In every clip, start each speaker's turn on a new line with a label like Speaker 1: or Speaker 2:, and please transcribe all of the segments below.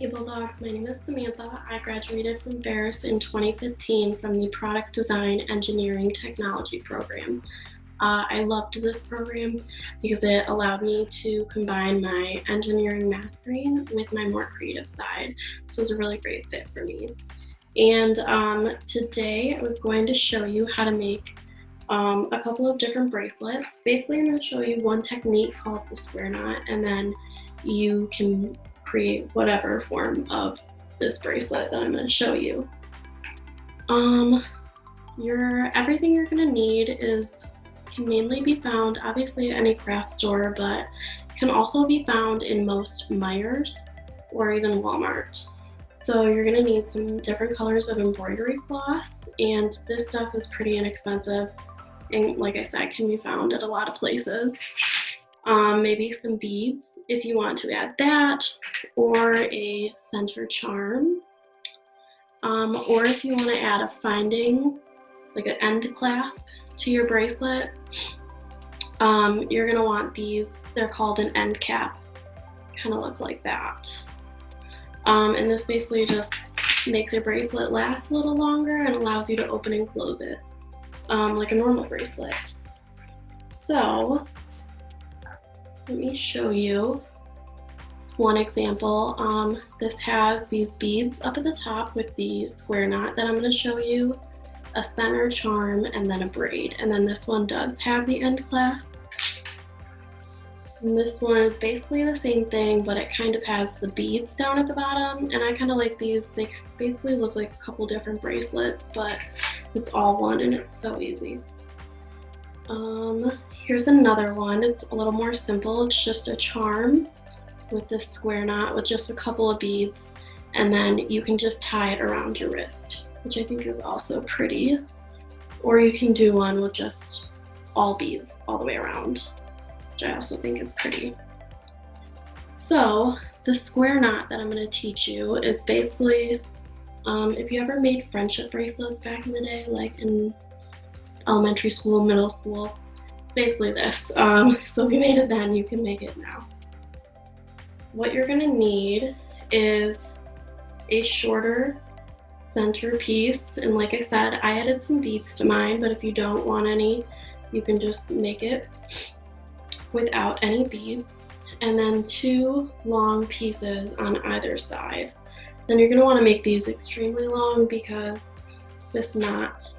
Speaker 1: Hey Bulldogs, my name is Samantha. I graduated from Ferris in 2015 from the Product Design Engineering Technology program. I loved this program because it allowed me to combine my engineering math brain with my more creative side. So it was a really great fit for me. And today I was going to show you how to make a couple of different bracelets. Basically, I'm going to show you one technique called the square knot, and then you can create whatever form of this bracelet that I'm going to show you. Everything you're going to need can mainly be found obviously at any craft store, but can also be found in most Myers or even Walmart. So you're going to need some different colors of embroidery floss, and this stuff is pretty inexpensive and, like I said, can be found at a lot of places. Maybe some beads if you want to add that, or a center charm, or if you want to add a finding, like an end clasp to your bracelet, you're going to want these. They're called an end cap, kind of look like that. And this basically just makes your bracelet last a little longer and allows you to open and close it like a normal bracelet. So let me show you one example. This has these beads up at the top with the square knot that I'm going to show you, a center charm, and then a braid. And then this one does have the end clasp. And this one is basically the same thing, but it kind of has the beads down at the bottom. And I kind of like these. They basically look like a couple different bracelets, but it's all one and it's so easy. Here's another one. It's a little more simple. It's just a charm with this square knot with just a couple of beads, and then you can just tie it around your wrist, which I think is also pretty. Or you can do one with just all beads all the way around, which I also think is pretty. So the square knot that I'm going to teach you is basically, if you ever made friendship bracelets back in the day, like in elementary school, middle school, basically this. So if you made it then, you can make it now. What you're going to need is a shorter center piece, and like I said, I added some beads to mine, but if you don't want any, you can just make it without any beads, and then 2 long pieces on either side. Then you're going to want to make these extremely long because this knot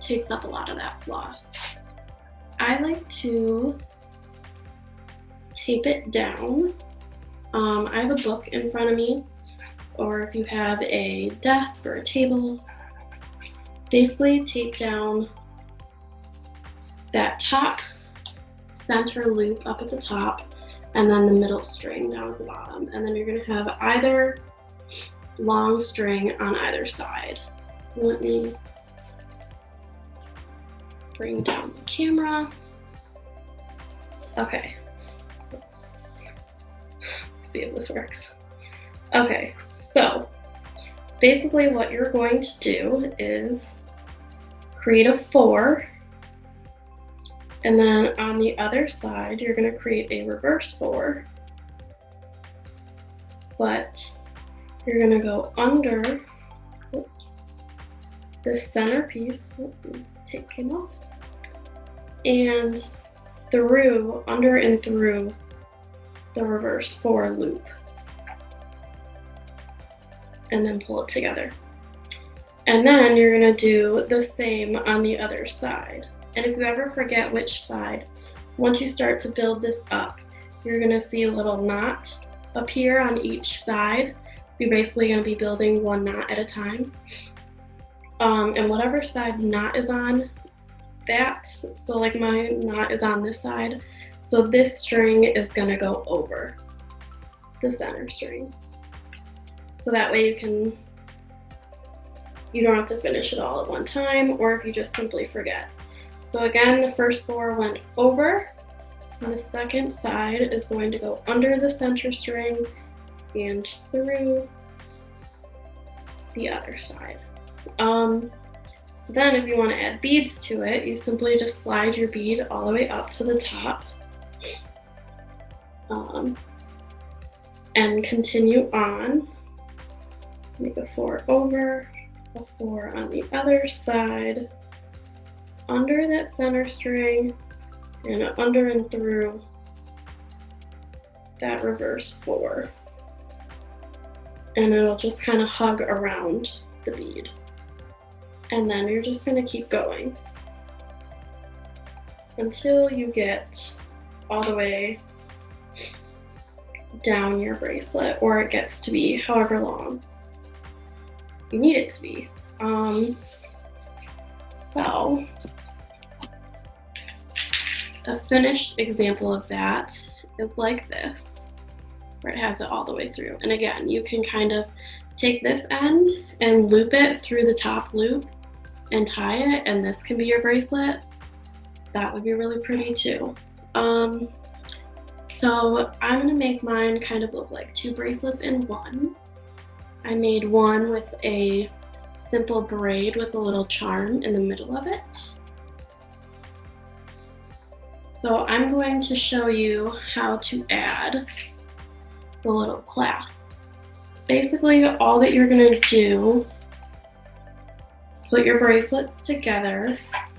Speaker 1: takes up a lot of that floss. I like to tape it down. I have a book in front of me, or if you have a desk or a table, basically tape down that top center loop up at the top, and then the middle string down at the bottom. And then you're going to have either long string on either side. Let me bring down the camera. Okay, let's see if this works. Okay, so basically what you're going to do is create a 4, and then on the other side you're going to create a reverse 4, but you're going to go under this center piece, tape came off, and through, under and through the reverse 4 loop, and then pull it together. And then you're going to do the same on the other side. And if you ever forget which side, once you start to build this up, you're going to see a little knot appear on each side. So you're basically going to be building one knot at a time. And whatever side the knot is on, so like my knot is on this side, so this string is going to go over the center string. So that way you don't have to finish it all at one time, or if you just simply forget. So again, the first 4 went over, and the second side is going to go under the center string and through the other side. So then if you want to add beads to it, you simply just slide your bead all the way up to the top, and continue on Make a 4 over, a 4 on the other side, under that center string, and under and through that reverse 4. And it'll just kind of hug around the bead. And then you're just going to keep going until you get all the way down your bracelet, or it gets to be however long you need it to be. So a finished example of that is like this, where it has it all the way through. And again, you can kind of take this end and loop it through the top loop and tie it, and this can be your bracelet. That would be really pretty too. So I'm gonna make mine kind of look like 2 bracelets in one. I made one with a simple braid with a little charm in the middle of it. So I'm going to show you how to add the little clasp. Basically, all that you're gonna do, put your bracelets together,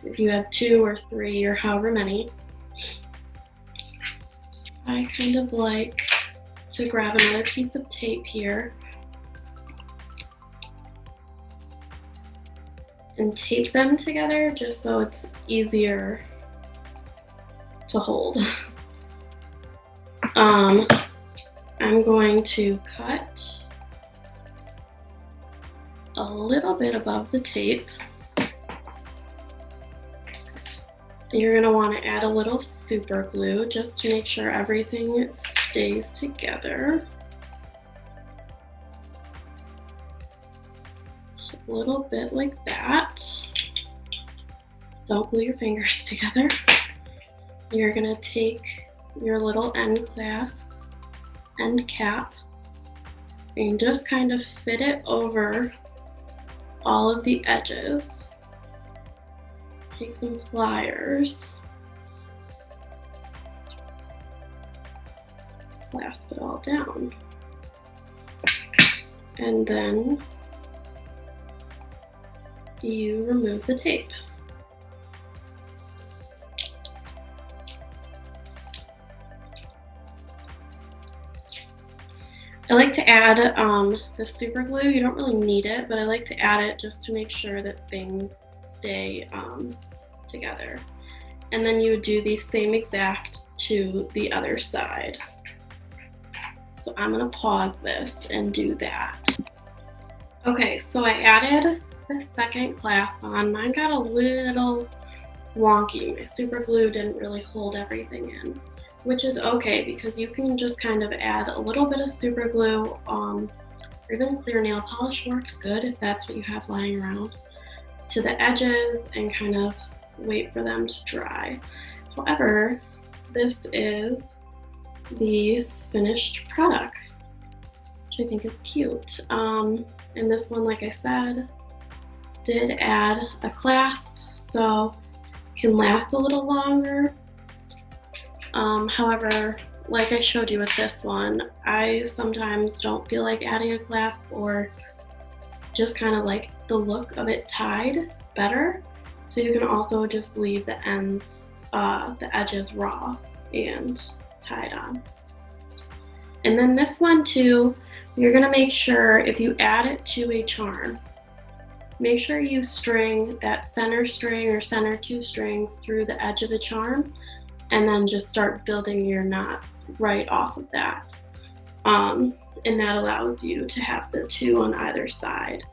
Speaker 1: if you have 2 or 3 or however many. I kind of like to grab another piece of tape here and tape them together just so it's easier to hold. I'm going to cut a little bit above the tape. You're going to want to add a little super glue just to make sure everything stays together. Just a little bit like that. Don't glue your fingers together. You're going to take your little end clasp, end cap, and just kind of fit it over all of the edges. Take some pliers, clasp it all down, and then you remove the tape. I like to add the super glue. You don't really need it, but I like to add it just to make sure that things stay together. And then you would do the same exact to the other side. So I'm gonna pause this and do that. Okay, so I added the second clasp on. Mine got a little wonky. My super glue didn't really hold everything in, which is okay because you can just kind of add a little bit of super glue, or even clear nail polish works good if that's what you have lying around, to the edges and kind of wait for them to dry. However, this is the finished product, which I think is cute. And this one, like I said, did add a clasp, so it can last a little longer. However, like I showed you with this one, I sometimes don't feel like adding a clasp, or just kind of like the look of it tied better. So you can also just leave the ends, the edges raw and tied on. And then this one too, you're gonna make sure if you add it to a charm, make sure you string that center string or center 2 strings through the edge of the charm, and then just start building your knots right off of that. And that allows you to have the 2 on either side.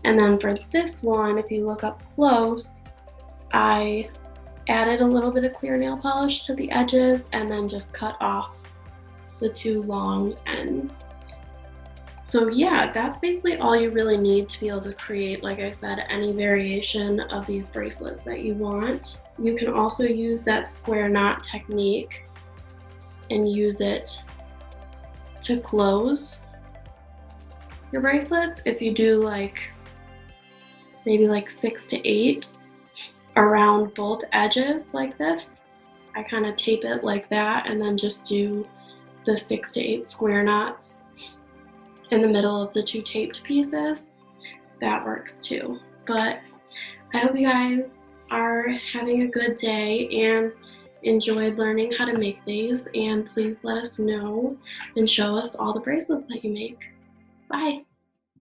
Speaker 1: And then for this one, if you look up close, I added a little bit of clear nail polish to the edges and then just cut off the 2 long ends. So yeah, that's basically all you really need to be able to create, like I said, any variation of these bracelets that you want. You can also use that square knot technique and use it to close your bracelets. If you do like maybe like 6 to 8 around both edges like this, I kind of tape it like that and then just do the 6 to 8 square knots in the middle of the two taped pieces, that works too. But I hope you guys are having a good day and enjoyed learning how to make these, and please let us know and show us all the bracelets that you make. Bye.